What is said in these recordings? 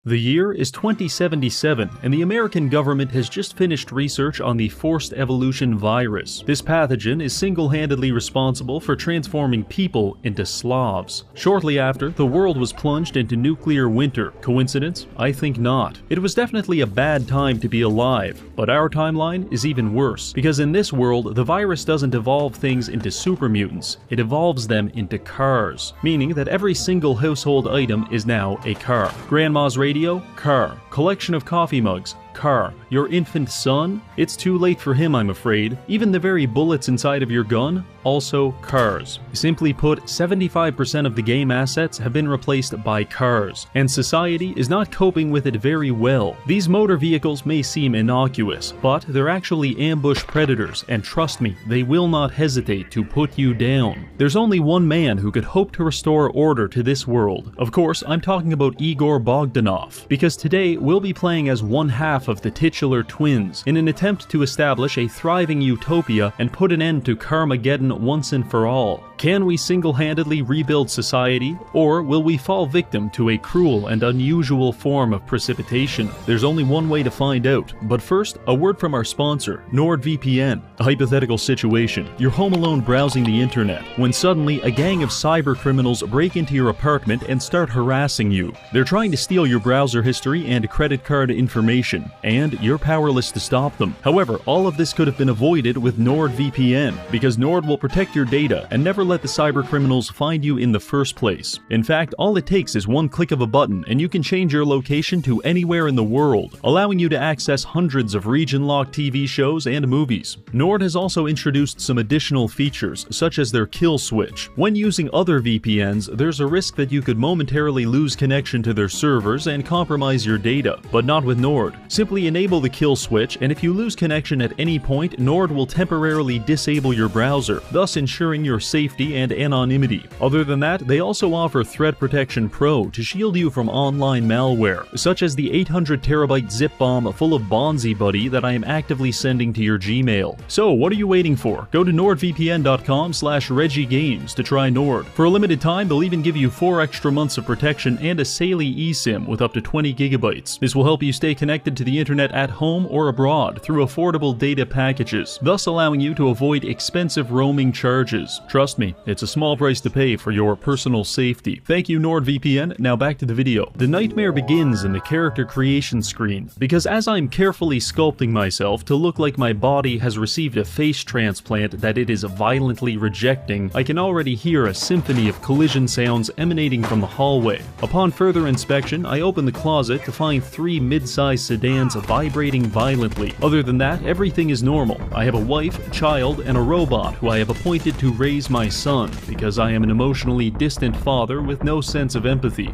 The year is 2077, and the American government has just finished research on the forced evolution virus. This pathogen is single-handedly responsible for transforming people into Slavs. Shortly after, the world was plunged into nuclear winter. Coincidence? I think not. It was definitely a bad time to be alive, but our timeline is even worse, because in this world, the virus doesn't evolve things into super mutants, it evolves them into cars, meaning that every single household item is now a car. Grandma's radio, car. Collection of coffee mugs, car. Your infant son? It's too late for him, I'm afraid. Even the very bullets inside of your gun? Also cars. Simply put, 75% of the game assets have been replaced by cars, and society is not coping with it very well. These motor vehicles may seem innocuous, but they're actually ambush predators, and trust me, they will not hesitate to put you down. There's only one man who could hope to restore order to this world. Of course, I'm talking about Igor Bogdanov, because today we'll be playing as one half of the titular twins in an attempt to establish a thriving utopia and put an end to Carmageddon once and for all. Can we single-handedly rebuild society, or will we fall victim to a cruel and unusual form of precipitation? There's only one way to find out, but first, a word from our sponsor, NordVPN. A hypothetical situation: you're home alone browsing the internet, when suddenly a gang of cyber criminals break into your apartment and start harassing you. They're trying to steal your browser history and credit card information, and you're powerless to stop them. However, all of this could have been avoided with NordVPN, because Nord will protect your data and never let the cyber criminals find you in the first place. In fact, all it takes is one click of a button and you can change your location to anywhere in the world, allowing you to access hundreds of region-locked TV shows and movies. Nord has also introduced some additional features, such as their kill switch. When using other VPNs, there's a risk that you could momentarily lose connection to their servers and compromise your data, but not with Nord. Simply enable the kill switch, and if you lose connection at any point, Nord will temporarily disable your browser, thus ensuring your safety and anonymity. Other than that, they also offer Threat Protection Pro to shield you from online malware, such as the 800 terabyte zip bomb full of Bonzi Buddy that I am actively sending to your Gmail. So what are you waiting for? Go to nordvpn.com/ReggieGames to try Nord. For a limited time, they'll even give you 4 extra months of protection and a Saley eSIM with up to 20 gigabytes. This will help you stay connected to the internet at home or abroad through affordable data packages, thus allowing you to avoid expensive roaming charges. Trust me, it's a small price to pay for your personal safety. Thank you, NordVPN. Now back to the video. The nightmare begins in the character creation screen, because as I'm carefully sculpting myself to look like my body has received a face transplant that it is violently rejecting, I can already hear a symphony of collision sounds emanating from the hallway. Upon further inspection, I open the closet to find 3 mid-sized sedans vibrating violently. Other than that, everything is normal. I have a wife, child, and a robot who I have appointed to raise my son, because I am an emotionally distant father with no sense of empathy.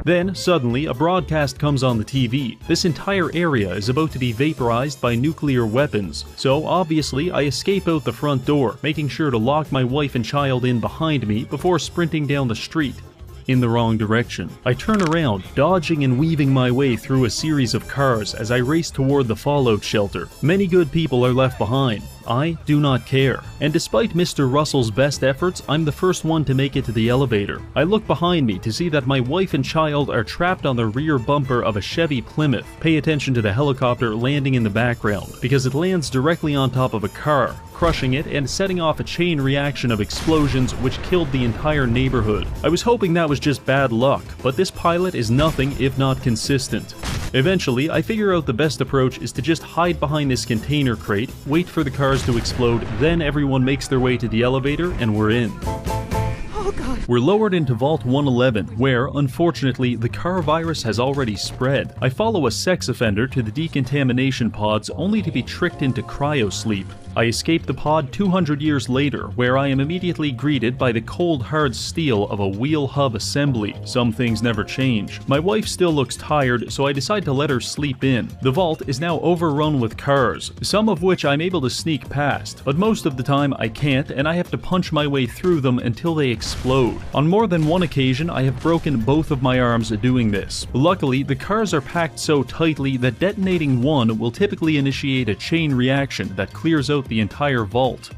Then, suddenly, a broadcast comes on the TV. This entire area is about to be vaporized by nuclear weapons, so obviously I escape out the front door, making sure to lock my wife and child in behind me before sprinting down the street in the wrong direction. I turn around, dodging and weaving my way through a series of cars as I race toward the fallout shelter. Many good people are left behind. I do not care. And despite Mr. Russell's best efforts, I'm the first one to make it to the elevator. I look behind me to see that my wife and child are trapped on the rear bumper of a Chevy Plymouth. Pay attention to the helicopter landing in the background, because it lands directly on top of a car, crushing it and setting off a chain reaction of explosions which killed the entire neighborhood. I was hoping that was just bad luck, but this pilot is nothing if not consistent. Eventually, I figure out the best approach is to just hide behind this container crate, wait for the cars to explode, then everyone makes their way to the elevator and we're in. Oh God. We're lowered into Vault 111, where, unfortunately, the car virus has already spread. I follow a sex offender to the decontamination pods only to be tricked into cryosleep. I escape the pod 200 years later, where I am immediately greeted by the cold hard steel of a wheel hub assembly. Some things never change. My wife still looks tired, so I decide to let her sleep in. The vault is now overrun with cars, some of which I'm able to sneak past, but most of the time I can't, and I have to punch my way through them until they explode. On more than one occasion, I have broken both of my arms doing this. Luckily, the cars are packed so tightly that detonating one will typically initiate a chain reaction that clears out the entire vault.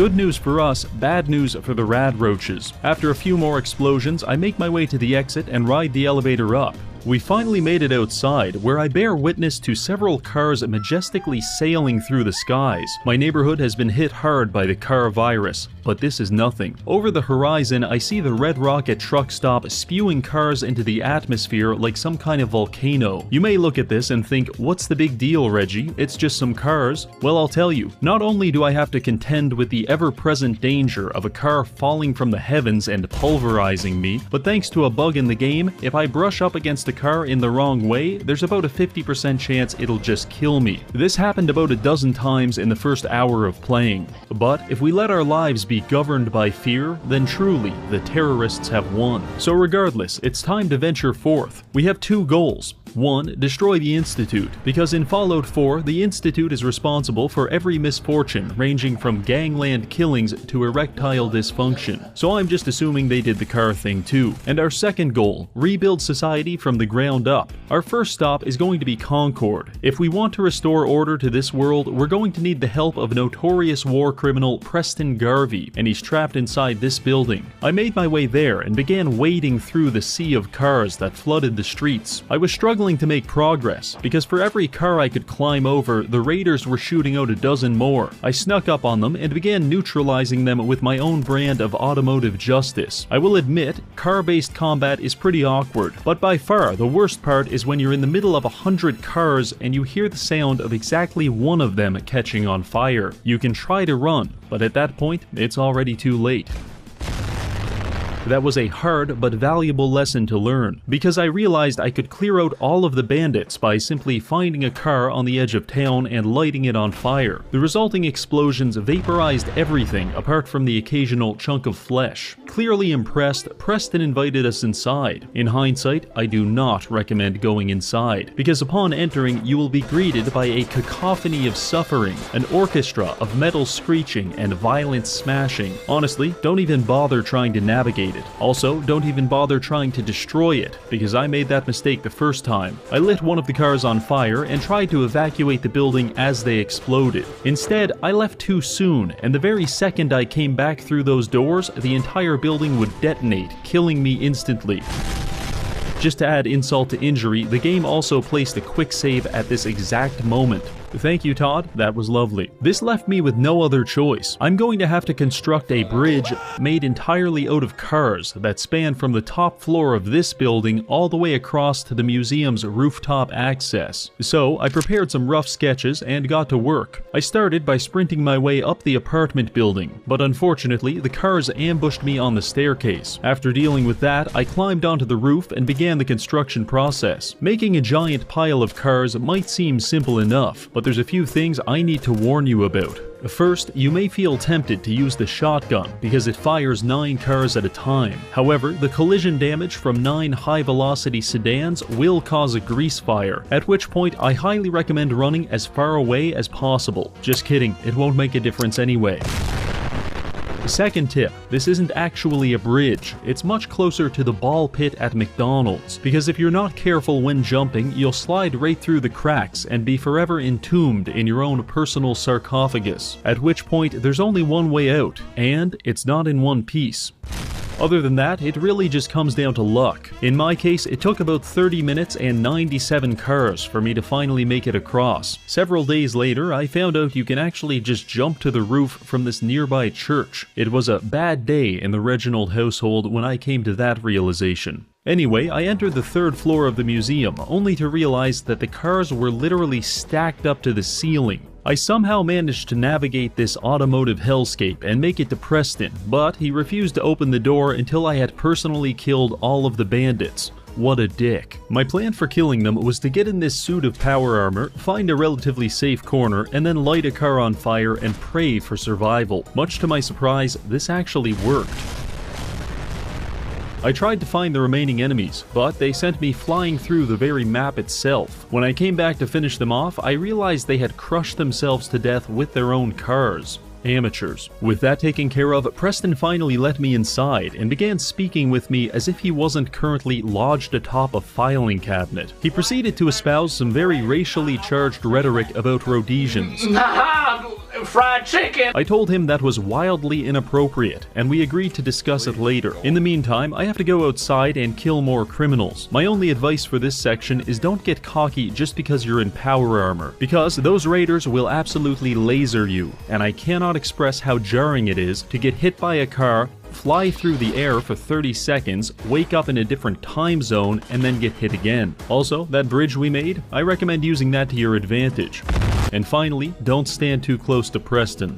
Good news for us, bad news for the radroaches. After a few more explosions, I make my way to the exit and ride the elevator up. We finally made it outside, where I bear witness to several cars majestically sailing through the skies. My neighborhood has been hit hard by the car virus, but this is nothing. Over the horizon, I see the red rocket truck stop spewing cars into the atmosphere like some kind of volcano. You may look at this and think, what's the big deal, Reggie? It's just some cars. Well, I'll tell you, not only do I have to contend with the ever-present danger of a car falling from the heavens and pulverizing me, but thanks to a bug in the game, if I brush up against a car in the wrong way, there's about a 50% chance it'll just kill me. This happened about a dozen times in the first hour of playing. But if we let our lives be governed by fear, then truly, the terrorists have won. So regardless, it's time to venture forth. We have two goals. 1. Destroy the Institute, because in Fallout 4, the Institute is responsible for every misfortune, ranging from gangland killings to erectile dysfunction. So I'm just assuming they did the car thing too. And our second goal, rebuild society from the ground up. Our first stop is going to be Concord. If we want to restore order to this world, we're going to need the help of notorious war criminal Preston Garvey, and he's trapped inside this building. I made my way there and began wading through the sea of cars that flooded the streets. I was struggling to make progress, because for every car I could climb over, the raiders were shooting out a dozen more. I snuck up on them and began neutralizing them with my own brand of automotive justice. I will admit, car-based combat is pretty awkward, but by far the worst part is when you're in the middle of 100 cars and you hear the sound of exactly one of them catching on fire. You can try to run, but at that point, it's already too late. That was a hard but valuable lesson to learn, because I realized I could clear out all of the bandits by simply finding a car on the edge of town and lighting it on fire. The resulting explosions vaporized everything apart from the occasional chunk of flesh. Clearly impressed, Preston invited us inside. In hindsight, I do not recommend going inside, because upon entering you will be greeted by a cacophony of suffering, an orchestra of metal screeching and violent smashing. Honestly, don't even bother trying to navigate it. Also, don't even bother trying to destroy it, because I made that mistake the first time. I lit one of the cars on fire and tried to evacuate the building as they exploded. Instead, I left too soon, and the very second I came back through those doors, the entire building would detonate, killing me instantly. Just to add insult to injury, the game also placed a quick save at this exact moment. Thank you, Todd. That was lovely. This left me with no other choice. I'm going to have to construct a bridge made entirely out of cars that span from the top floor of this building all the way across to the museum's rooftop access. So I prepared some rough sketches and got to work. I started by sprinting my way up the apartment building, but unfortunately the cars ambushed me on the staircase. After dealing with that, I climbed onto the roof and began the construction process. Making a giant pile of cars might seem simple enough, but there's a few things I need to warn you about. First, you may feel tempted to use the shotgun because it fires 9 cars at a time. However, the collision damage from 9 high-velocity sedans will cause a grease fire, at which point I highly recommend running as far away as possible. Just kidding, it won't make a difference anyway. Second tip, this isn't actually a bridge, it's much closer to the ball pit at McDonald's, because if you're not careful when jumping, you'll slide right through the cracks and be forever entombed in your own personal sarcophagus, at which point there's only one way out, and it's not in one piece. Other than that, it really just comes down to luck. In my case, it took about 30 minutes and 97 cars for me to finally make it across. Several days later, I found out you can actually just jump to the roof from this nearby church. It was a bad day in the Reginald household when I came to that realization. Anyway, I entered the 3rd floor of the museum, only to realize that the cars were literally stacked up to the ceiling. I somehow managed to navigate this automotive hellscape and make it to Preston, but he refused to open the door until I had personally killed all of the bandits. What a dick. My plan for killing them was to get in this suit of power armor, find a relatively safe corner, and then light a car on fire and pray for survival. Much to my surprise, this actually worked. I tried to find the remaining enemies, but they sent me flying through the very map itself. When I came back to finish them off, I realized they had crushed themselves to death with their own cars. Amateurs. With that taken care of, Preston finally let me inside and began speaking with me as if he wasn't currently lodged atop a filing cabinet. He proceeded to espouse some very racially charged rhetoric about Rhodesians. fried chicken! I told him that was wildly inappropriate, and we agreed to discuss it later. In the meantime, I have to go outside and kill more criminals. My only advice for this section is don't get cocky just because you're in power armor, because those raiders will absolutely laser you, and I cannot express how jarring it is to get hit by a car, fly through the air for 30 seconds, wake up in a different time zone, and then get hit again. Also, that bridge we made, I recommend using that to your advantage. And finally, don't stand too close to Preston.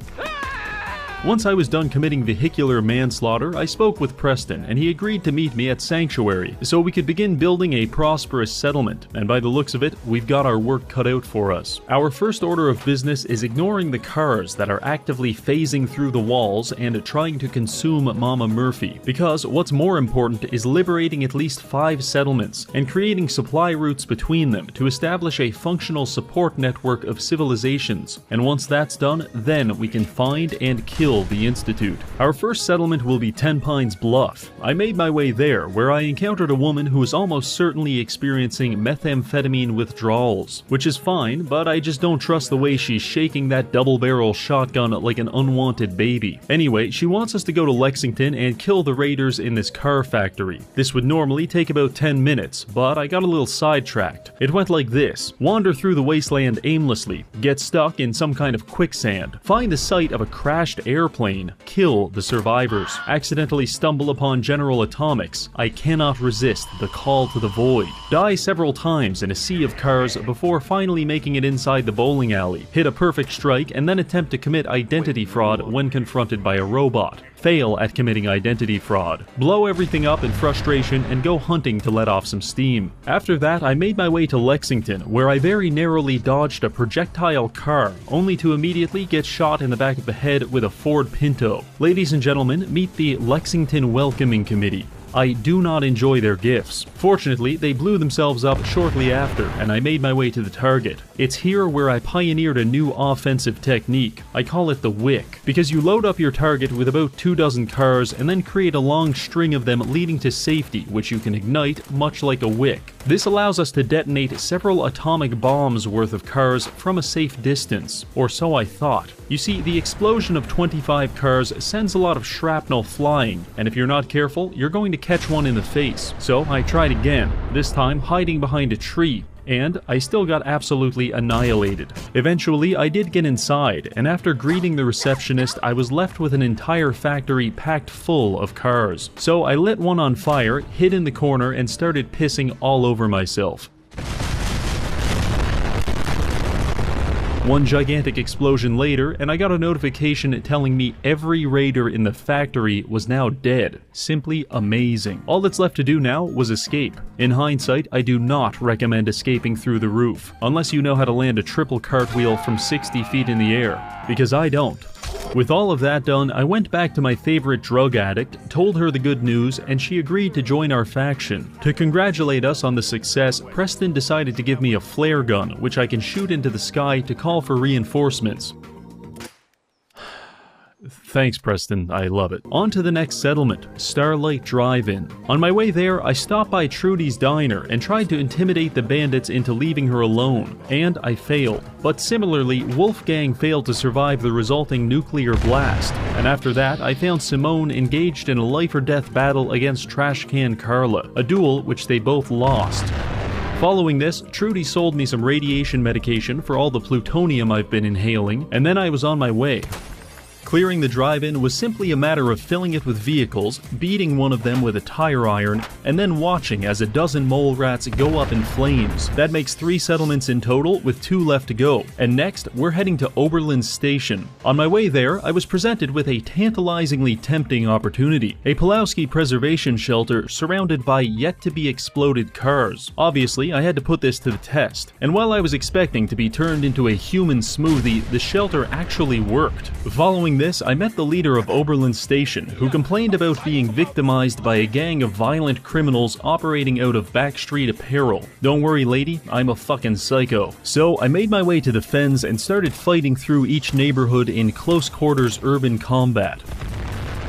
Once I was done committing vehicular manslaughter, I spoke with Preston, and he agreed to meet me at Sanctuary, so we could begin building a prosperous settlement, and by the looks of it, we've got our work cut out for us. Our first order of business is ignoring the cars that are actively phasing through the walls and trying to consume Mama Murphy, because what's more important is liberating at least 5 settlements, and creating supply routes between them to establish a functional support network of civilizations, and once that's done, then we can find and kill the Institute. Our first settlement will be 10 Pines Bluff. I made my way there, where I encountered a woman who was almost certainly experiencing methamphetamine withdrawals, which is fine, but I just don't trust the way she's shaking that double-barrel shotgun like an unwanted baby. Anyway, she wants us to go to Lexington and kill the raiders in this car factory. This would normally take about 10 minutes, but I got a little sidetracked. It went like this: wander through the wasteland aimlessly, get stuck in some kind of quicksand, find the site of a crashed airplane, kill the survivors, accidentally stumble upon General Atomics, I cannot resist the call to the void, die several times in a sea of cars before finally making it inside the bowling alley, hit a perfect strike, and then attempt to commit identity fraud when confronted by a robot, fail at committing identity fraud, blow everything up in frustration, and go hunting to let off some steam. After that, I made my way to Lexington, where I very narrowly dodged a projectile car, only to immediately get shot in the back of the head with a Ford Pinto. Ladies and gentlemen, meet the Lexington Welcoming Committee. I do not enjoy their gifts. Fortunately, they blew themselves up shortly after, and I made my way to the target. It's here where I pioneered a new offensive technique. I call it the wick, because you load up your target with about 24 cars and then create a long string of them leading to safety, which you can ignite much like a wick. This allows us to detonate several atomic bombs worth of cars from a safe distance, or so I thought. You see, the explosion of 25 cars sends a lot of shrapnel flying, and if you're not careful, you're going to catch one in the face. So I tried again, this time hiding behind a tree, and I still got absolutely annihilated. Eventually, I did get inside, and after greeting the receptionist, I was left with an entire factory packed full of cars. So I lit one on fire, hid in the corner, and started pissing all over myself. One gigantic explosion later, and I got a notification telling me every raider in the factory was now dead. Simply amazing. All that's left to do now was escape. In hindsight, I do not recommend escaping through the roof, unless you know how to land a triple cartwheel from 60 feet in the air, because I don't. With all of that done, I went back to my favorite drug addict, told her the good news, and she agreed to join our faction. To congratulate us on the success, Preston decided to give me a flare gun, which I can shoot into the sky to call for reinforcements. Thanks, Preston. I love it. On to the next settlement, Starlight Drive-In. On my way there, I stopped by Trudy's diner and tried to intimidate the bandits into leaving her alone, and I failed. But similarly, Wolfgang failed to survive the resulting nuclear blast, and after that, I found Simone engaged in a life-or-death battle against Trash Can Carla, a duel which they both lost. Following this, Trudy sold me some radiation medication for all the plutonium I've been inhaling, and then I was on my way. Clearing the drive-in was simply a matter of filling it with vehicles, beating one of them with a tire iron, and then watching as a dozen mole rats go up in flames. That makes 3 settlements in total, with 2 left to go. And next, we're heading to Oberlin Station. On my way there, I was presented with a tantalizingly tempting opportunity. A Pulowski preservation shelter surrounded by yet-to-be-exploded cars. Obviously, I had to put this to the test. And while I was expecting to be turned into a human smoothie, the shelter actually worked. Following this, I met the leader of Oberlin Station, who complained about being victimized by a gang of violent criminals operating out of Backstreet Apparel. Don't worry, lady, I'm a fucking psycho. So I made my way to the fens and started fighting through each neighborhood in close quarters urban combat.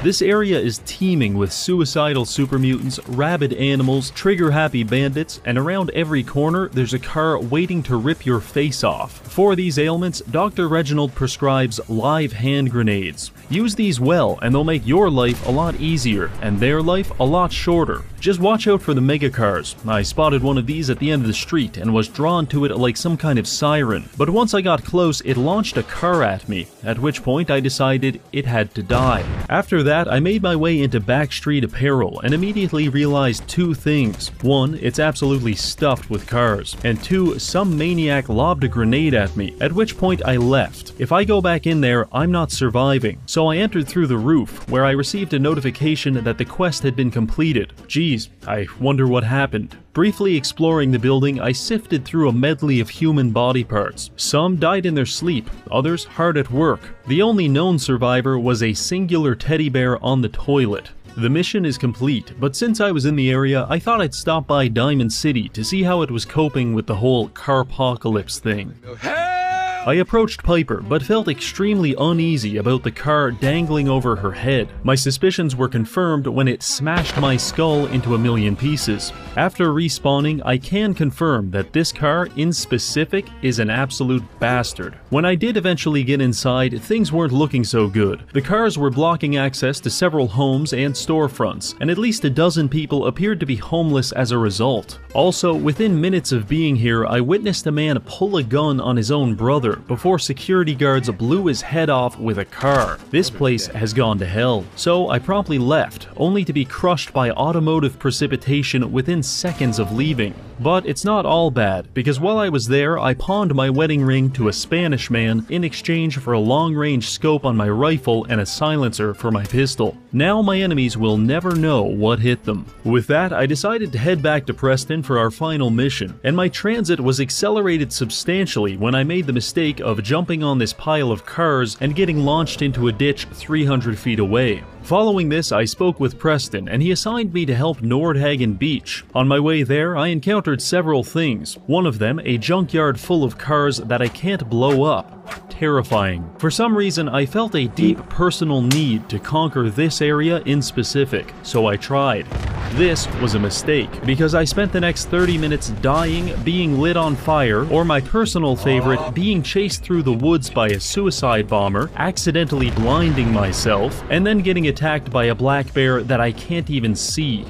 This area is teeming with suicidal super mutants, rabid animals, trigger-happy bandits, and around every corner there's a car waiting to rip your face off. For these ailments, Dr. Reginald prescribes live hand grenades. Use these well and they'll make your life a lot easier and their life a lot shorter. Just watch out for the mega cars. I spotted one of these at the end of the street and was drawn to it like some kind of siren, but once I got close it launched a car at me, at which point I decided it had to die. After that I made my way into Backstreet Apparel and immediately realized two things. One, it's absolutely stuffed with cars, and two, some maniac lobbed a grenade at me, at which point I left. If I go back in there, I'm not surviving. So I entered through the roof, where I received a notification that the quest had been completed. Geez, I wonder what happened. Briefly exploring the building, I sifted through a medley of human body parts. Some died in their sleep, others hard at work. The only known survivor was a singular teddy bear on the toilet. The mission is complete, but since I was in the area, I thought I'd stop by Diamond City to see how it was coping with the whole carpocalypse thing. I approached Piper, but felt extremely uneasy about the car dangling over her head. My suspicions were confirmed when it smashed my skull into a million pieces. After respawning, I can confirm that this car, in specific, is an absolute bastard. When I did eventually get inside, things weren't looking so good. The cars were blocking access to several homes and storefronts, and at least a dozen people appeared to be homeless as a result. Also, within minutes of being here, I witnessed a man pull a gun on his own brother before security guards blew his head off with a car. This place has gone to hell. So I promptly left, only to be crushed by automotive precipitation within seconds of leaving. But it's not all bad, because while I was there, I pawned my wedding ring to a Spanish man in exchange for a long-range scope on my rifle and a silencer for my pistol. Now my enemies will never know what hit them. With that, I decided to head back to Preston for our final mission, and my transit was accelerated substantially when I made the mistake of jumping on this pile of cars and getting launched into a ditch 300 feet away. Following this, I spoke with Preston, and he assigned me to help Nordhagen Beach. On my way there, I encountered several things. One of them, a junkyard full of cars that I can't blow up. Terrifying. For some reason, I felt a deep personal need to conquer this area in specific, so I tried. This was a mistake, because I spent the next 30 minutes dying, being lit on fire, or my personal favorite, being chased through the woods by a suicide bomber, accidentally blinding myself, and then getting attacked by a black bear that I can't even see.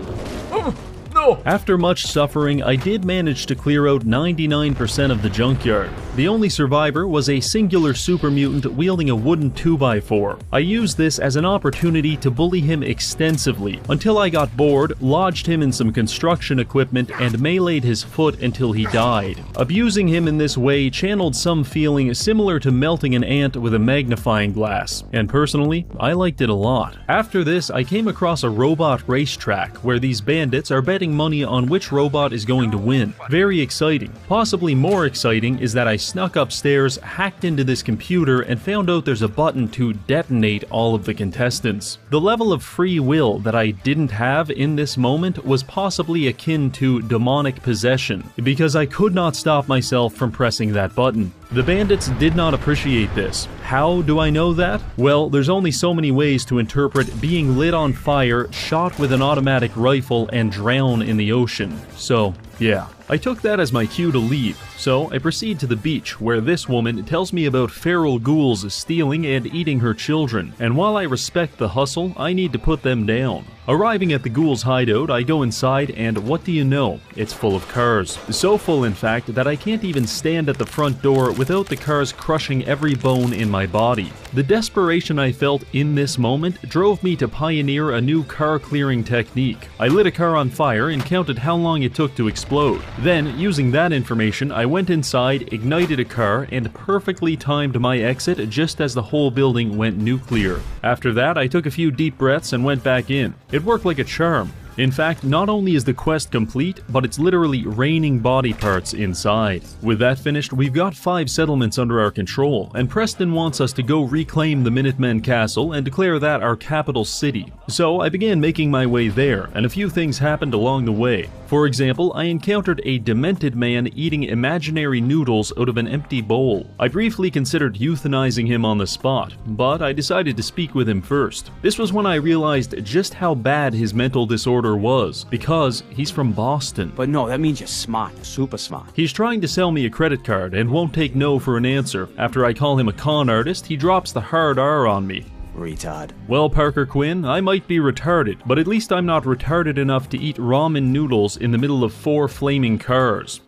After much suffering, I did manage to clear out 99% of the junkyard. The only survivor was a singular super mutant wielding a wooden 2x4. I used this as an opportunity to bully him extensively, until I got bored, lodged him in some construction equipment, and meleeed his foot until he died. Abusing him in this way channeled some feeling similar to melting an ant with a magnifying glass, and personally, I liked it a lot. After this, I came across a robot racetrack where these bandits are betting money on which robot is going to win. Very exciting. Possibly more exciting is that I snuck upstairs, hacked into this computer, and found out there's a button to detonate all of the contestants. The level of free will that I didn't have in this moment was possibly akin to demonic possession, because I could not stop myself from pressing that button. The bandits did not appreciate this. How do I know that? Well, there's only so many ways to interpret being lit on fire, shot with an automatic rifle, and drown in the ocean. So, yeah. I took that as my cue to leave, so I proceed to the beach where this woman tells me about feral ghouls stealing and eating her children, and while I respect the hustle, I need to put them down. Arriving at the ghouls' hideout, I go inside and what do you know? It's full of cars. So full in fact that I can't even stand at the front door without the cars crushing every bone in my body. The desperation I felt in this moment drove me to pioneer a new car clearing technique. I lit a car on fire and counted how long it took to explode. Then, using that information, I went inside, ignited a car, and perfectly timed my exit just as the whole building went nuclear. After that, I took a few deep breaths and went back in. It worked like a charm. In fact, not only is the quest complete, but it's literally raining body parts inside. With that finished, we've got 5 settlements under our control, and Preston wants us to go reclaim the Minutemen Castle and declare that our capital city. So I began making my way there, and a few things happened along the way. For For example, I encountered a demented man eating imaginary noodles out of an empty bowl. I briefly considered euthanizing him on the spot, but I decided to speak with him first. This was when I realized just how bad his mental disorder was, because he's from Boston. But no, that means you're smart, super smart. He's trying to sell me a credit card and won't take no for an answer. After I call him a con artist, he drops the hard R on me. Retard. Well, Parker Quinn, I might be retarded, but at least I'm not retarded enough to eat ramen noodles in the middle of 4 flaming cars.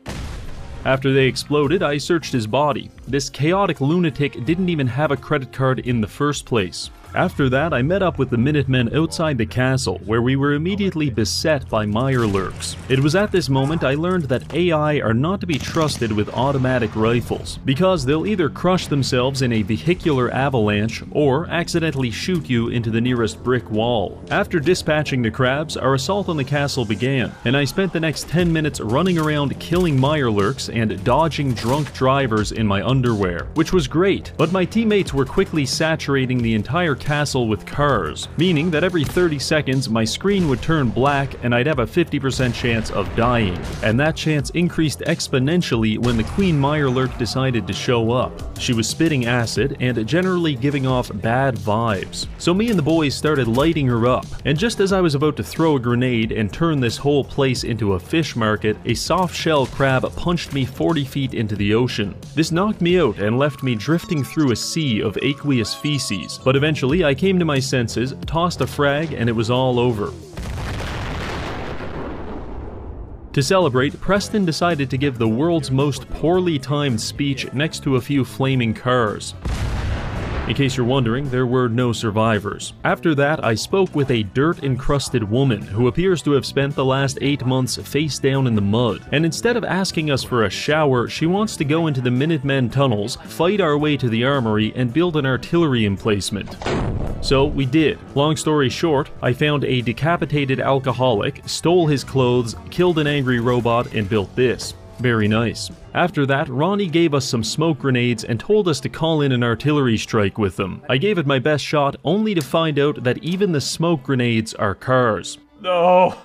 After they exploded, I searched his body. This chaotic lunatic didn't even have a credit card in the first place. After that, I met up with the Minutemen outside the castle, where we were immediately beset by Mirelurks. It was at this moment I learned that AI are not to be trusted with automatic rifles, because they'll either crush themselves in a vehicular avalanche, or accidentally shoot you into the nearest brick wall. After dispatching the crabs, our assault on the castle began, and I spent the next 10 minutes running around killing Mirelurks and dodging drunk drivers in my underwear, which was great, but my teammates were quickly saturating the entire castle with cars, meaning that every 30 seconds my screen would turn black and I'd have a 50% chance of dying, and that chance increased exponentially when the Queen Mirelurk decided to show up. She was spitting acid and generally giving off bad vibes, so me and the boys started lighting her up, and just as I was about to throw a grenade and turn this whole place into a fish market, a soft-shell crab punched me 40 feet into the ocean. This knocked me out and left me drifting through a sea of aqueous feces, but eventually I came to my senses, tossed a frag, and it was all over. To celebrate, Preston decided to give the world's most poorly timed speech next to a few flaming cars. In case you're wondering, there were no survivors. After that, I spoke with a dirt-encrusted woman who appears to have spent the last 8 months face down in the mud, and instead of asking us for a shower, she wants to go into the Minutemen tunnels, fight our way to the armory, and build an artillery emplacement. So we did. Long story short, I found a decapitated alcoholic, stole his clothes, killed an angry robot, and built this. Very nice. After that, Ronnie gave us some smoke grenades and told us to call in an artillery strike with them. I gave it my best shot, only to find out that even the smoke grenades are cars. No.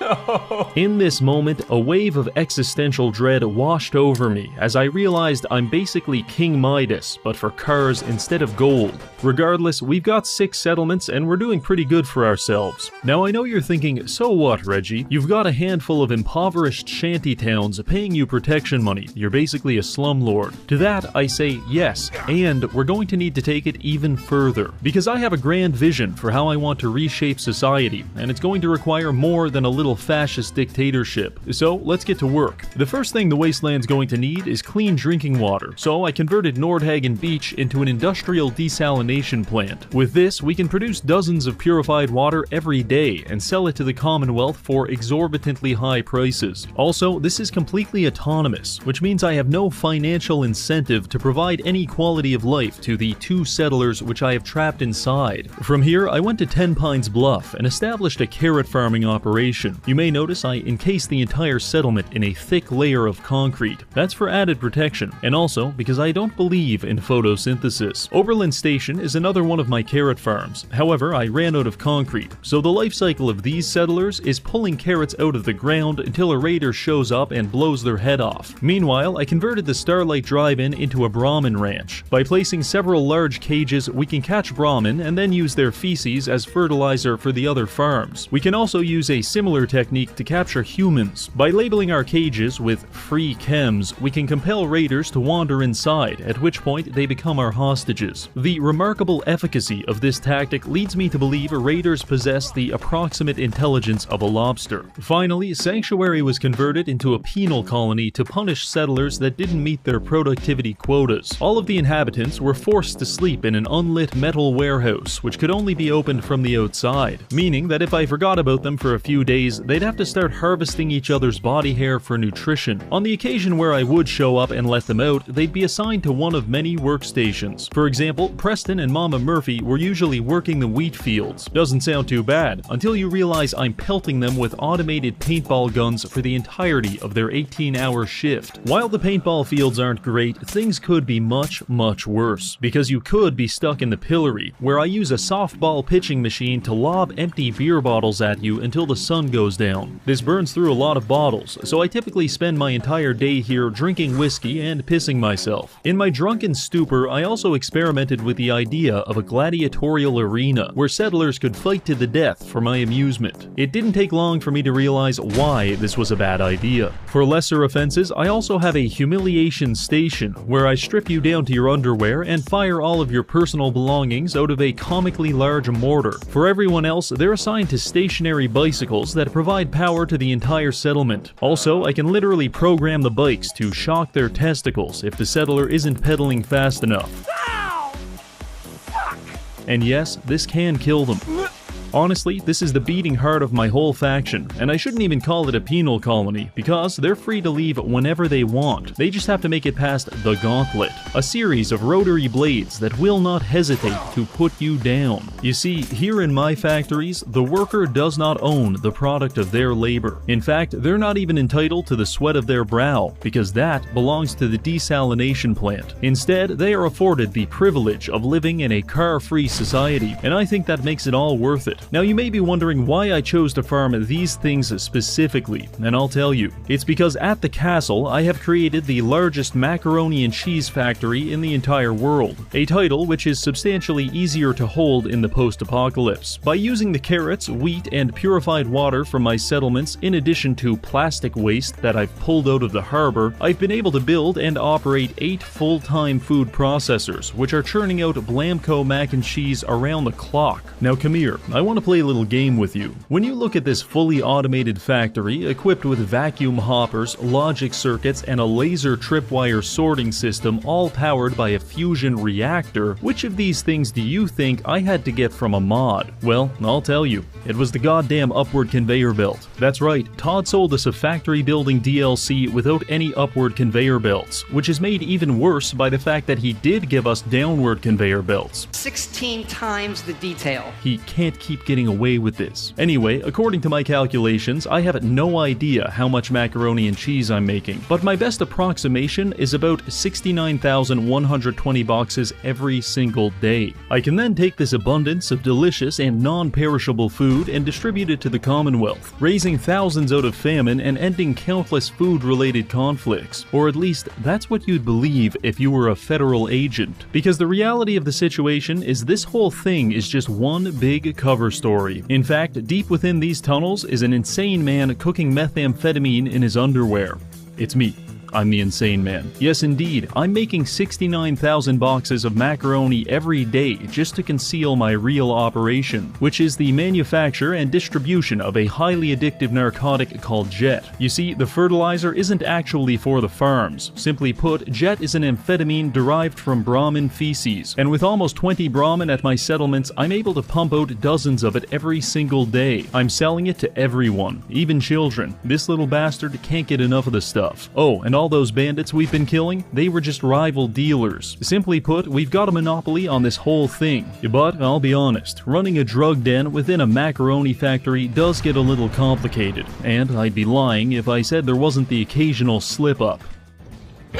No. In this moment, a wave of existential dread washed over me as I realized I'm basically King Midas, but for cars instead of gold. Regardless, we've got 6 settlements and we're doing pretty good for ourselves. Now I know you're thinking, so what, Reggie? You've got a handful of impoverished shanty towns paying you protection money. You're basically a slumlord. To that, I say yes, and we're going to need to take it even further. Because I have a grand vision for how I want to reshape society, and it's going to require more than a little fascist dictatorship. So let's get to work. The first thing the wasteland's going to need is clean drinking water, so I converted Nordhagen Beach into an industrial desalination plant. With this, we can produce dozens of purified water every day and sell it to the Commonwealth for exorbitantly high prices. Also, this is completely autonomous, which means I have no financial incentive to provide any quality of life to the 2 settlers which I have trapped inside. From here, I went to 10 Pines Bluff and established a carrot farming operation. You may notice I encased the entire settlement in a thick layer of concrete. That's for added protection, and also because I don't believe in photosynthesis. Oberlin Station is another one of my carrot farms. However, I ran out of concrete, so the life cycle of these settlers is pulling carrots out of the ground until a raider shows up and blows their head off. Meanwhile, I converted the Starlight Drive-In into a Brahmin ranch. By placing several large cages, we can catch Brahmin and then use their feces as fertilizer for the other farms. We can also use a similar technique to capture humans. By labeling our cages with free chems, we can compel raiders to wander inside, at which point they become our hostages. The remarkable efficacy of this tactic leads me to believe raiders possess the approximate intelligence of a lobster. Finally, Sanctuary was converted into a penal colony to punish settlers that didn't meet their productivity quotas. All of the inhabitants were forced to sleep in an unlit metal warehouse, which could only be opened from the outside, meaning that if I forgot about them for a few days, they'd have to start harvesting each other's body hair for nutrition. On the occasion where I would show up and let them out, they'd be assigned to one of many workstations. For example, Preston and Mama Murphy were usually working the wheat fields. Doesn't sound too bad, until you realize I'm pelting them with automated paintball guns for the entirety of their 18-hour shift. While the paintball fields aren't great, things could be much, much worse, because you could be stuck in the pillory, where I use a softball pitching machine to lob empty beer bottles at you until until the sun goes down. This burns through a lot of bottles, so I typically spend my entire day here drinking whiskey and pissing myself. In my drunken stupor, I also experimented with the idea of a gladiatorial arena where settlers could fight to the death for my amusement. It didn't take long for me to realize why this was a bad idea. For lesser offenses, I also have a humiliation station where I strip you down to your underwear and fire all of your personal belongings out of a comically large mortar. For everyone else, they're assigned to stationary bicycles that provide power to the entire settlement. Also, I can literally program the bikes to shock their testicles if the settler isn't pedaling fast enough. Ow! Fuck! And yes, this can kill them. Honestly, this is the beating heart of my whole faction, and I shouldn't even call it a penal colony, because they're free to leave whenever they want. They just have to make it past the gauntlet, a series of rotary blades that will not hesitate to put you down. You see, here in my factories, the worker does not own the product of their labor. In fact, they're not even entitled to the sweat of their brow, because that belongs to the desalination plant. Instead, they are afforded the privilege of living in a car-free society, and I think that makes it all worth it. Now you may be wondering why I chose to farm these things specifically, and I'll tell you. It's because at the castle I have created the largest macaroni and cheese factory in the entire world, a title which is substantially easier to hold in the post-apocalypse. By using the carrots, wheat, and purified water from my settlements in addition to plastic waste that I've pulled out of the harbor, I've been able to build and operate 8 full-time food processors, which are churning out Blamco mac and cheese around the clock. Now come here, I want to play a little game with you. When you look at this fully automated factory equipped with vacuum hoppers, logic circuits, and a laser tripwire sorting system all powered by a fusion reactor, which of these things do you think I had to get from a mod? Well, I'll tell you. It was the goddamn upward conveyor belt. That's right, Todd sold us a factory building DLC without any upward conveyor belts, which is made even worse by the fact that he did give us downward conveyor belts. 16 times the detail. He can't keep getting away with this. Anyway, according to my calculations, I have no idea how much macaroni and cheese I'm making, but my best approximation is about 69,120 boxes every single day. I can then take this abundance of delicious and non-perishable food and distribute it to the Commonwealth, raising thousands out of famine and ending countless food-related conflicts. Or at least, that's what you'd believe if you were a federal agent. Because the reality of the situation is this whole thing is just one big cover story. In fact, deep within these tunnels is an insane man cooking methamphetamine in his underwear. It's me. I'm the insane man. Yes, indeed, I'm making 69,000 boxes of macaroni every day just to conceal my real operation, which is the manufacture and distribution of a highly addictive narcotic called Jet. You see, the fertilizer isn't actually for the farms. Simply put, Jet is an amphetamine derived from Brahmin feces, and with almost 20 Brahmin at my settlements, I'm able to pump out dozens of it every single day. I'm selling it to everyone, even children. This little bastard can't get enough of the stuff. Oh, and all those bandits we've been killing, they were just rival dealers. Simply put, we've got a monopoly on this whole thing. But I'll be honest, running a drug den within a macaroni factory does get a little complicated, and I'd be lying if I said there wasn't the occasional slip-up.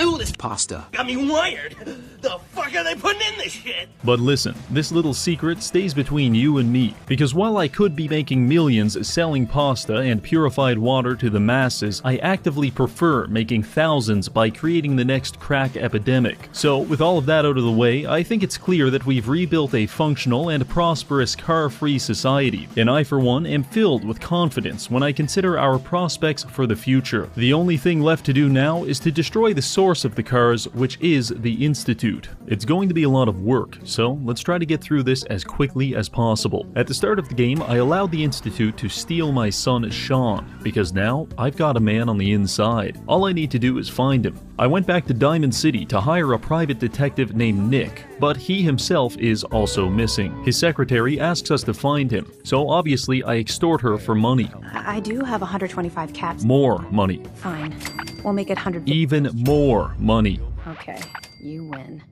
Ooh, this Pasta. got me wired. The fuck are they putting in this shit? But listen, this little secret stays between you and me, because while I could be making millions selling pasta and purified water to the masses, I actively prefer making thousands by creating the next crack epidemic. So, with all of that out of the way, I think it's clear that we've rebuilt a functional and prosperous car-free society, and I for one am filled with confidence when I consider our prospects for the future. The only thing left to do now is to destroy the source of the cars, which is the Institute. It's going to be a lot of work, so let's try to get through this as quickly as possible. At the start of the game, I allowed the Institute to steal my son Sean, because now I've got a man on the inside. All I need to do is find him. I went back to Diamond City to hire a private detective named Nick, but he himself is also missing. His secretary asks us to find him, so obviously I extort her for money. I do have 125 caps. More money. Fine. We'll make it 100. Even more money. Okay, you win.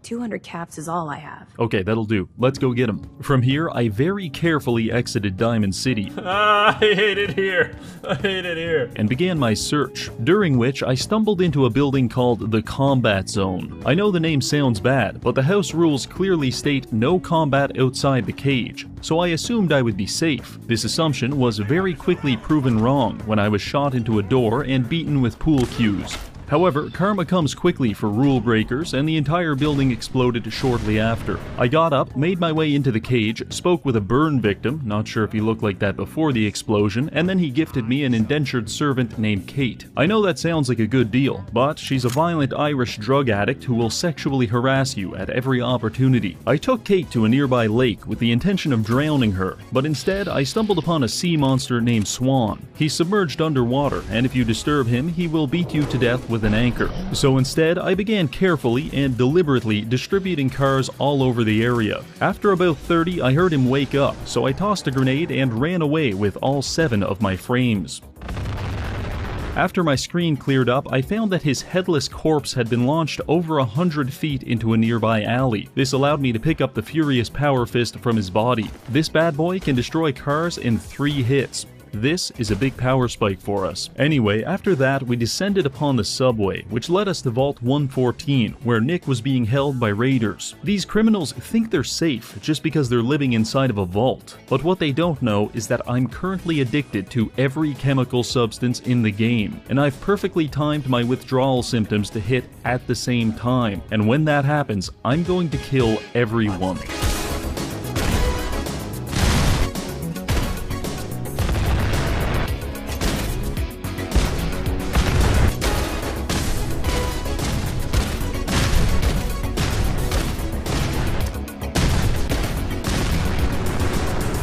200 caps is all I have. Okay, that'll do. Let's go get him. From here, I very carefully exited Diamond City. I hate it here. I hate it here. And began my search, during which I stumbled into a building called the Combat Zone. I know the name sounds bad, but the house rules clearly state no combat outside the cage, so I assumed I would be safe. This assumption was very quickly proven wrong when I was shot into a door and beaten with pool cues. However, karma comes quickly for rule breakers, and the entire building exploded shortly after. I got up, made my way into the cage, spoke with a burn victim, not sure if he looked like that before the explosion, and then he gifted me an indentured servant named Kate. I know that sounds like a good deal, but she's a violent Irish drug addict who will sexually harass you at every opportunity. I took Kate to a nearby lake with the intention of drowning her, but instead I stumbled upon a sea monster named Swan. He's submerged underwater, and if you disturb him, he will beat you to death with an anchor. So instead, I began carefully and deliberately distributing cars all over the area. After about 30, I heard him wake up, so I tossed a grenade and ran away with all 7 of my frames. After my screen cleared up, I found that his headless corpse had been launched over 100 feet into a nearby alley. This allowed me to pick up the furious power fist from his body. This bad boy can destroy cars in 3 hits. This is a big power spike for us. Anyway, after that, we descended upon the subway, which led us to Vault 114, where Nick was being held by raiders. These criminals think they're safe just because they're living inside of a vault, but what they don't know is that I'm currently addicted to every chemical substance in the game, and I've perfectly timed my withdrawal symptoms to hit at the same time, and when that happens, I'm going to kill everyone.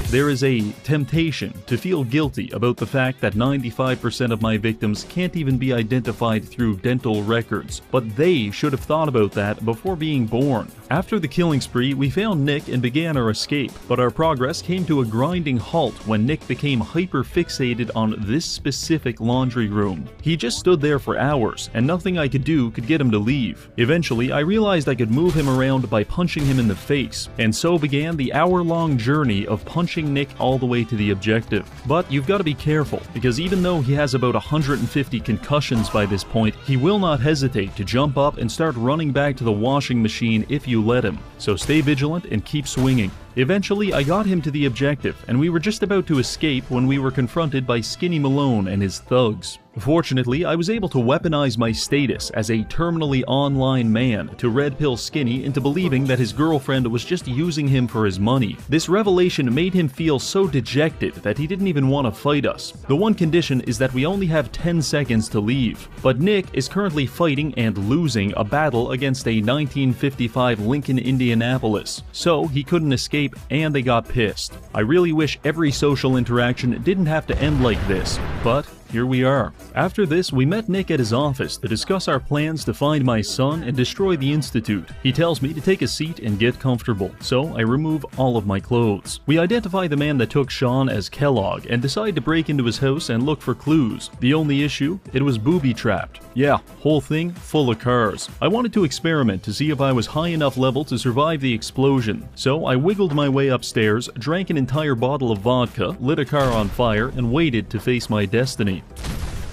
There is a temptation to feel guilty about the fact that 95% of my victims can't even be identified through dental records, but they should have thought about that before being born. After the killing spree, we found Nick and began our escape, but our progress came to a grinding halt when Nick became hyper-fixated on this specific laundry room. He just stood there for hours, and nothing I could do could get him to leave. Eventually, I realized I could move him around by punching him in the face, and so began the hour-long journey of punching Nick all the way to the objective. But you've got to be careful, because even though he has about 150 concussions by this point, he will not hesitate to jump up and start running back to the washing machine if you let him. So stay vigilant and keep swinging. Eventually, I got him to the objective, and we were just about to escape when we were confronted by Skinny Malone and his thugs. Fortunately, I was able to weaponize my status as a terminally online man to red pill Skinny into believing that his girlfriend was just using him for his money. This revelation made him feel so dejected that he didn't even want to fight us. The one condition is that we only have 10 seconds to leave. But Nick is currently fighting and losing a battle against a 1955 Lincoln Indianapolis, so he couldn't escape and they got pissed. I really wish every social interaction didn't have to end like this, but here we are. After this, we met Nick at his office to discuss our plans to find my son and destroy the Institute. He tells me to take a seat and get comfortable, so I remove all of my clothes. We identify the man that took Sean as Kellogg and decide to break into his house and look for clues. The only issue? It was booby-trapped. Yeah, whole thing full of cars. I wanted to experiment to see if I was high enough level to survive the explosion, so I wiggled my way upstairs, drank an entire bottle of vodka, lit a car on fire, and waited to face my destiny.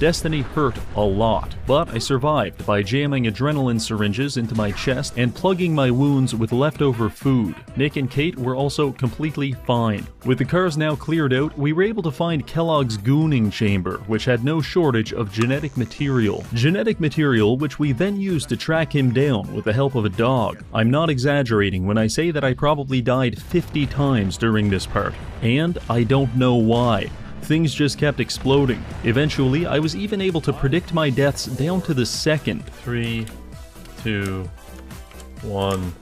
Destiny hurt a lot, but I survived by jamming adrenaline syringes into my chest and plugging my wounds with leftover food. Nick and Kate were also completely fine. With the cars now cleared out, we were able to find Kellogg's gooning chamber, which had no shortage of genetic material. Genetic material which we then used to track him down with the help of a dog. I'm not exaggerating when I say that I probably died 50 times during this part, and I don't know why. Things just kept exploding. Eventually, I was even able to predict my deaths down to the second. 3, 2, 1.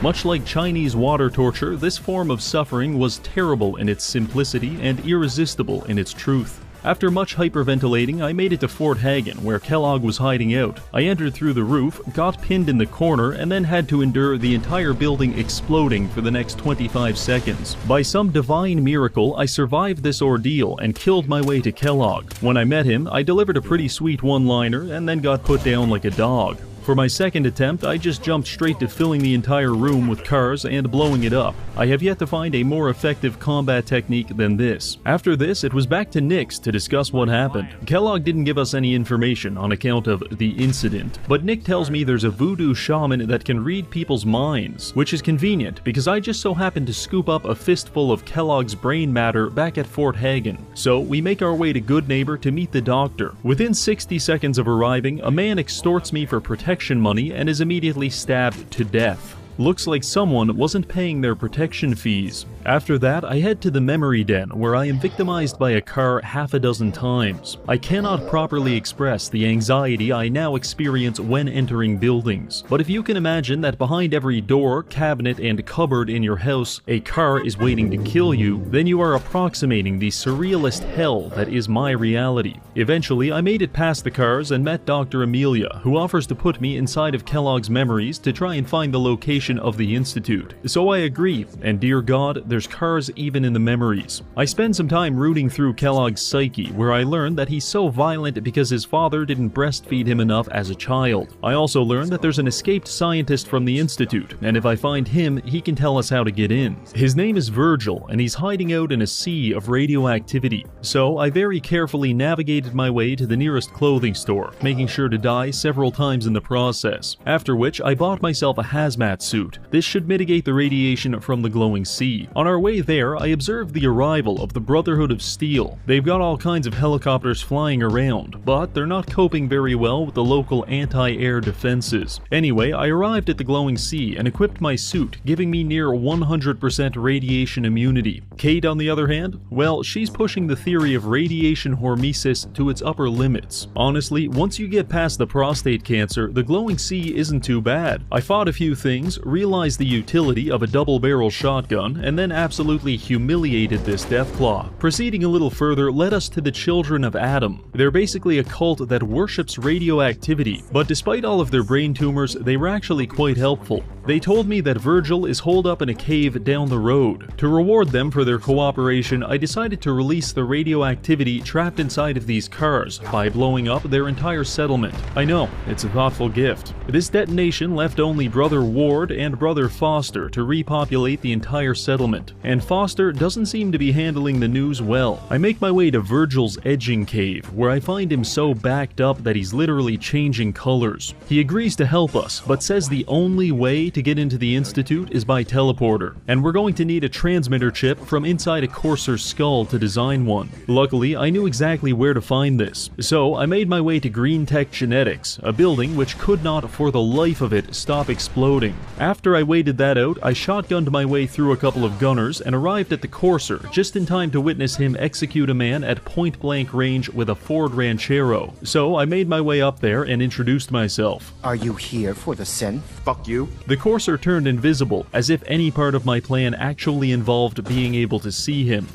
Much like Chinese water torture, this form of suffering was terrible in its simplicity and irresistible in its truth. After much hyperventilating, I made it to Fort Hagen, where Kellogg was hiding out. I entered through the roof, got pinned in the corner, and then had to endure the entire building exploding for the next 25 seconds. By some divine miracle, I survived this ordeal and killed my way to Kellogg. When I met him, I delivered a pretty sweet one-liner and then got put down like a dog. For my second attempt, I just jumped straight to filling the entire room with cars and blowing it up. I have yet to find a more effective combat technique than this. After this, it was back to Nick's to discuss what happened. Kellogg didn't give us any information on account of the incident, but Nick tells me there's a voodoo shaman that can read people's minds, which is convenient because I just so happened to scoop up a fistful of Kellogg's brain matter back at Fort Hagen. So we make our way to Good Neighbor to meet the doctor. Within 60 seconds of arriving, a man extorts me for protection money and is immediately stabbed to death. Looks like someone wasn't paying their protection fees. After that, I head to the memory den, where I am victimized by a car half a dozen times. I cannot properly express the anxiety I now experience when entering buildings, but if you can imagine that behind every door, cabinet, and cupboard in your house, a car is waiting to kill you, then you are approximating the surrealist hell that is my reality. Eventually, I made it past the cars and met Dr. Amelia, who offers to put me inside of Kellogg's memories to try and find the location of the Institute. So I agree, and dear God, there's cars even in the memories. I spend some time rooting through Kellogg's psyche, where I learn that he's so violent because his father didn't breastfeed him enough as a child. I also learn that there's an escaped scientist from the Institute, and if I find him, he can tell us how to get in. His name is Virgil, and he's hiding out in a sea of radioactivity. So I very carefully navigated my way to the nearest clothing store, making sure to die several times in the process, after which I bought myself a hazmat suit. This should mitigate the radiation from the glowing sea. On our way there, I observed the arrival of the Brotherhood of Steel. They've got all kinds of helicopters flying around, but they're not coping very well with the local anti-air defenses. Anyway, I arrived at the glowing sea and equipped my suit, giving me near 100% radiation immunity. Kate, on the other hand, well, she's pushing the theory of radiation hormesis to its upper limits. Honestly, once you get past the prostate cancer, the glowing sea isn't too bad. I fought a few things, realized the utility of a double-barrel shotgun, and then absolutely humiliated this Deathclaw. Proceeding a little further led us to the Children of Adam. They're basically a cult that worships radioactivity, but despite all of their brain tumors, they were actually quite helpful. They told me that Virgil is holed up in a cave down the road. To reward them for their cooperation, I decided to release the radioactivity trapped inside of these cars by blowing up their entire settlement. I know, it's a thoughtful gift. This detonation left only Brother Ward and Brother Foster to repopulate the entire settlement, and Foster doesn't seem to be handling the news well. I make my way to Virgil's edging cave, where I find him so backed up that he's literally changing colors. He agrees to help us, but says the only way to get into the Institute is by teleporter, and we're going to need a transmitter chip from inside a Courser's skull to design one. Luckily, I knew exactly where to find this, so I made my way to Green Tech Genetics, a building which could not for the life of it stop exploding. After I waited that out, I shotgunned my way through a couple of gunners and arrived at the Courser just in time to witness him execute a man at point-blank range with a Ford Ranchero. So I made my way up there and introduced myself. Are you here for the synth? Fuck you. The Courser turned invisible, as if any part of my plan actually involved being able to see him.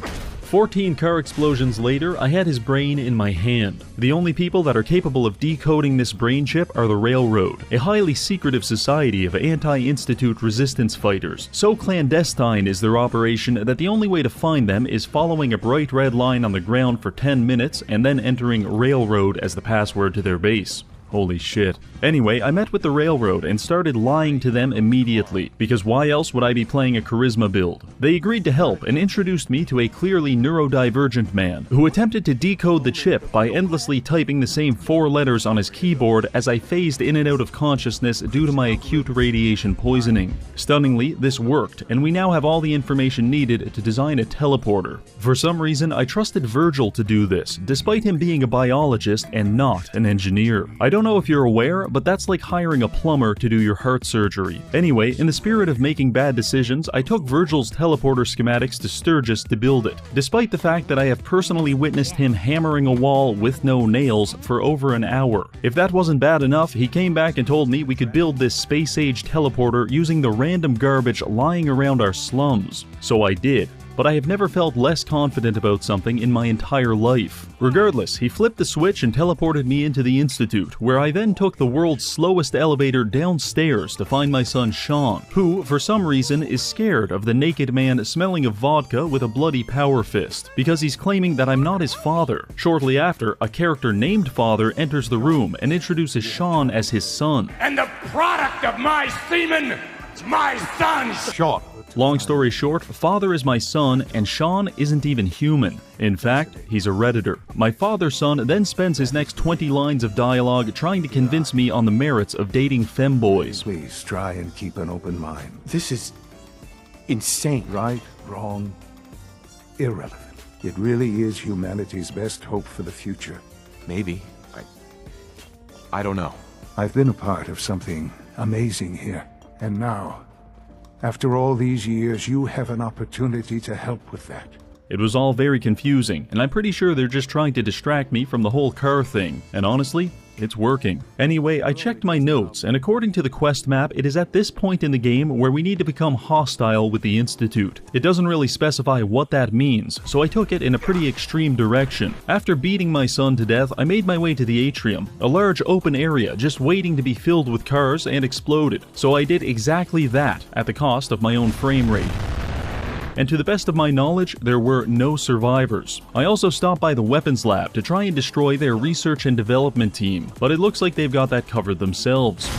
14 car explosions later, I had his brain in my hand. The only people that are capable of decoding this brain chip are the Railroad, a highly secretive society of anti-Institute resistance fighters. So clandestine is their operation that the only way to find them is following a bright red line on the ground for 10 minutes and then entering Railroad as the password to their base. Holy shit. Anyway, I met with the Railroad and started lying to them immediately, because why else would I be playing a charisma build? They agreed to help and introduced me to a clearly neurodivergent man who attempted to decode the chip by endlessly typing the same 4 letters on his keyboard as I phased in and out of consciousness due to my acute radiation poisoning. Stunningly, this worked, and we now have all the information needed to design a teleporter. For some reason, I trusted Virgil to do this, despite him being a biologist and not an engineer. I don't know if you're aware, but that's like hiring a plumber to do your heart surgery. Anyway, in the spirit of making bad decisions, I took Virgil's teleporter schematics to Sturgis to build it, despite the fact that I have personally witnessed him hammering a wall with no nails for over an hour. If that wasn't bad enough, he came back and told me we could build this space-age teleporter using the random garbage lying around our slums. So I did. but I have never felt less confident about something in my entire life. Regardless, he flipped the switch and teleported me into the Institute, where I then took the world's slowest elevator downstairs to find my son Sean, who, for some reason, is scared of the naked man smelling of vodka with a bloody power fist, because he's claiming that I'm not his father. Shortly after, a character named Father enters the room and introduces Sean as his son. And the product of my semen, my son! Sean. Long story short, Father is my son, and Sean isn't even human. In fact, he's a Redditor. My father's son then spends his next 20 lines of dialogue trying to convince me on the merits of dating femboys. Please try and keep an open mind. This is insane. Right, wrong, irrelevant. It really is humanity's best hope for the future. Maybe. I don't know. I've been a part of something amazing here. And now, after all these years, you have an opportunity to help with that. It was all very confusing, and I'm pretty sure they're just trying to distract me from the whole car thing. And honestly, it's working. Anyway, I checked my notes, and according to the quest map, it is at this point in the game where we need to become hostile with the Institute. It doesn't really specify what that means, so I took it in a pretty extreme direction. After beating my son to death, I made my way to the atrium, a large open area just waiting to be filled with cars and exploded. So I did exactly that, at the cost of my own frame rate. And to the best of my knowledge, there were no survivors. I also stopped by the weapons lab to try and destroy their research and development team, but it looks like they've got that covered themselves.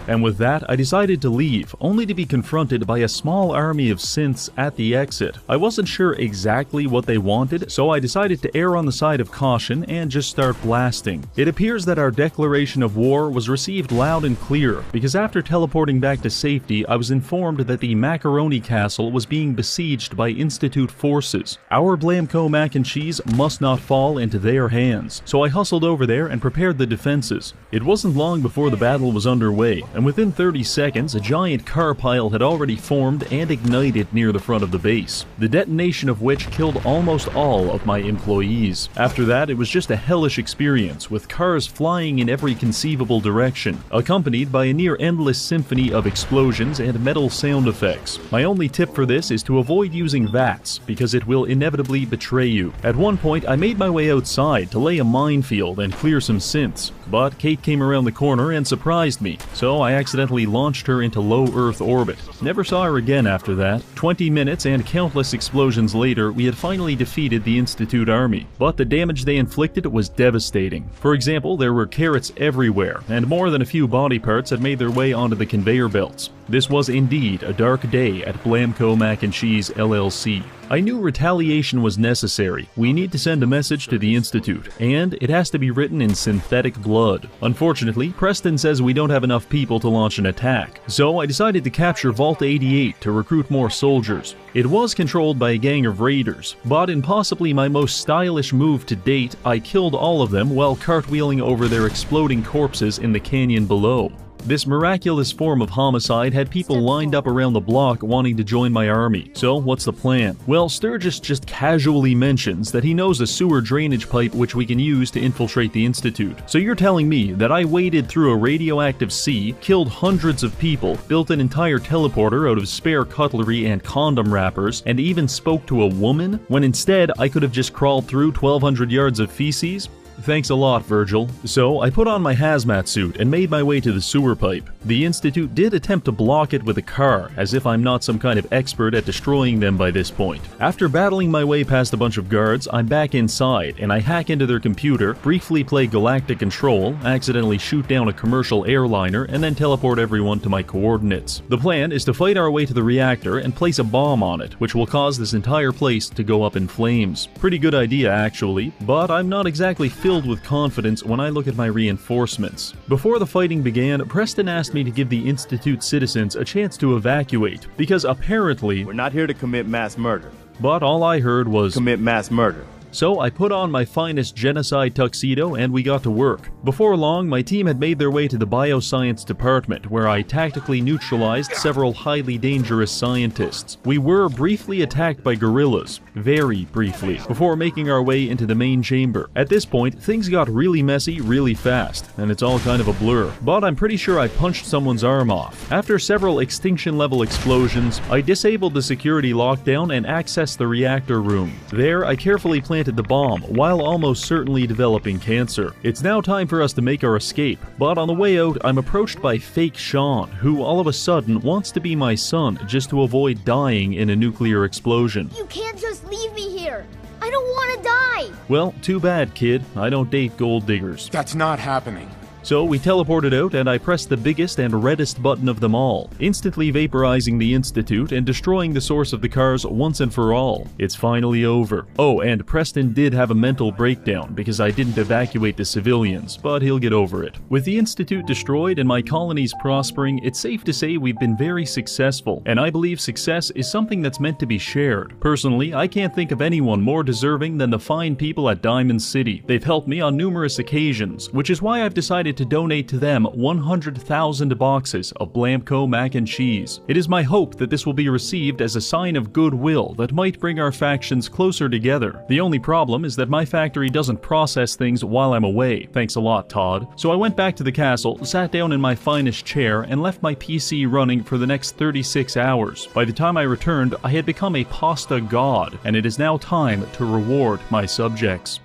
And with that, I decided to leave, only to be confronted by a small army of synths at the exit. I wasn't sure exactly what they wanted, so I decided to err on the side of caution and just start blasting. It appears that our declaration of war was received loud and clear, because after teleporting back to safety, I was informed that the Macaroni Castle was being besieged by Institute forces. Our Blamco mac and cheese must not fall into their hands, so I hustled over there and prepared the defenses. It wasn't long before the battle was underway, and within 30 seconds, a giant car pile had already formed and ignited near the front of the base, the detonation of which killed almost all of my employees. After that, it was just a hellish experience, with cars flying in every conceivable direction, accompanied by a near-endless symphony of explosions and metal sound effects. My only tip for this is to avoid using VATS, because it will inevitably betray you. At one point, I made my way outside to lay a minefield and clear some synths, but Kate came around the corner and surprised me, so I accidentally launched her into low Earth orbit. Never saw her again after that. 20 minutes and countless explosions later, we had finally defeated the Institute army, but the damage they inflicted was devastating. For example, there were carrots everywhere, and more than a few body parts had made their way onto the conveyor belts. This was indeed a dark day at Blamco Mac and Cheese LLC. I knew retaliation was necessary. We need to send a message to the Institute, and it has to be written in synthetic blood. Unfortunately, Preston says we don't have enough people to launch an attack, so I decided to capture Vault 88 to recruit more soldiers. It was controlled by a gang of raiders, but in possibly my most stylish move to date, I killed all of them while cartwheeling over their exploding corpses in the canyon below. This miraculous form of homicide had people lined up around the block wanting to join my army. So what's the plan? Well, Sturgis just casually mentions that he knows a sewer drainage pipe which we can use to infiltrate the Institute. So you're telling me that I waded through a radioactive sea, killed hundreds of people, built an entire teleporter out of spare cutlery and condom wrappers, and even spoke to a woman, when instead I could have just crawled through 1,200 yards of feces? Thanks a lot, Virgil. So, I put on my hazmat suit and made my way to the sewer pipe. The Institute did attempt to block it with a car, as if I'm not some kind of expert at destroying them by this point. After battling my way past a bunch of guards, I'm back inside, and I hack into their computer, briefly play Galactic Control, accidentally shoot down a commercial airliner, and then teleport everyone to my coordinates. The plan is to fight our way to the reactor and place a bomb on it, which will cause this entire place to go up in flames. Pretty good idea, actually, but I'm not exactly filled with confidence when I look at my reinforcements. Before the fighting began, Preston asked me to give the Institute citizens a chance to evacuate, because apparently we're not here to commit mass murder. But all I heard was commit mass murder. So I put on my finest genocide tuxedo and we got to work. Before long, my team had made their way to the bioscience department, where I tactically neutralized several highly dangerous scientists. We were briefly attacked by gorillas, very briefly, before making our way into the main chamber. At this point, things got really messy really fast, and it's all kind of a blur. But I'm pretty sure I punched someone's arm off. After several extinction-level explosions, I disabled the security lockdown and accessed the reactor room. There, I carefully planted the bomb, while almost certainly developing cancer. It's now time for us to make our escape, but on the way out, I'm approached by fake Sean, who all of a sudden wants to be my son just to avoid dying in a nuclear explosion. You can't just leave me here! I don't want to die! Well, too bad, kid. I don't date gold diggers. That's not happening. So we teleported out and I pressed the biggest and reddest button of them all, instantly vaporizing the Institute and destroying the source of the cars once and for all. It's finally over. Oh, and Preston did have a mental breakdown because I didn't evacuate the civilians, but he'll get over it. With the Institute destroyed and my colonies prospering, it's safe to say we've been very successful, and I believe success is something that's meant to be shared. Personally, I can't think of anyone more deserving than the fine people at Diamond City. They've helped me on numerous occasions, which is why I've decided to donate to them 100,000 boxes of Blamco mac and cheese. It is my hope that this will be received as a sign of goodwill that might bring our factions closer together. The only problem is that my factory doesn't process things while I'm away. Thanks a lot, Todd. So I went back to the castle, sat down in my finest chair, and left my PC running for the next 36 hours. By the time I returned, I had become a pasta god, and it is now time to reward my subjects.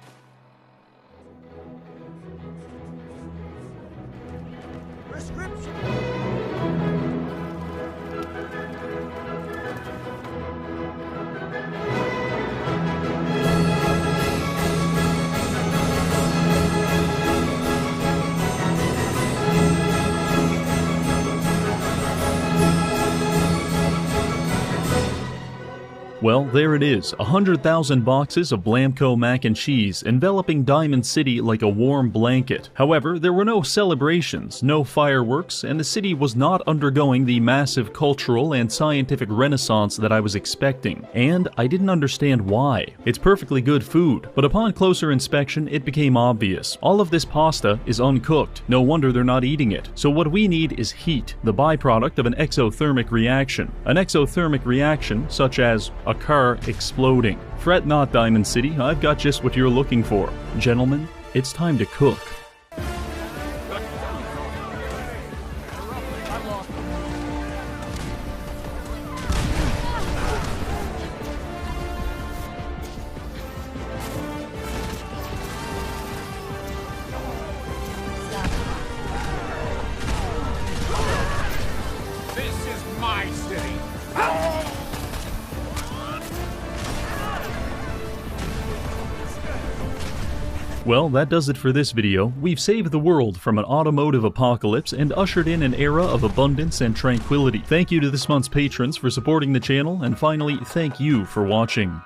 Well, there it is, 100,000 boxes of Blamco mac and cheese enveloping Diamond City like a warm blanket. However, there were no celebrations, no fireworks, and the city was not undergoing the massive cultural and scientific renaissance that I was expecting. And I didn't understand why. It's perfectly good food, but upon closer inspection, it became obvious. All of this pasta is uncooked. No wonder they're not eating it. So what we need is heat, the byproduct of an exothermic reaction. An exothermic reaction, such as a car exploding. Fret not, Diamond City, I've got just what you're looking for. Gentlemen, it's time to cook. This is my city! Well, that does it for this video. We've saved the world from an automotive apocalypse and ushered in an era of abundance and tranquility. Thank you to this month's patrons for supporting the channel, and finally, thank you for watching.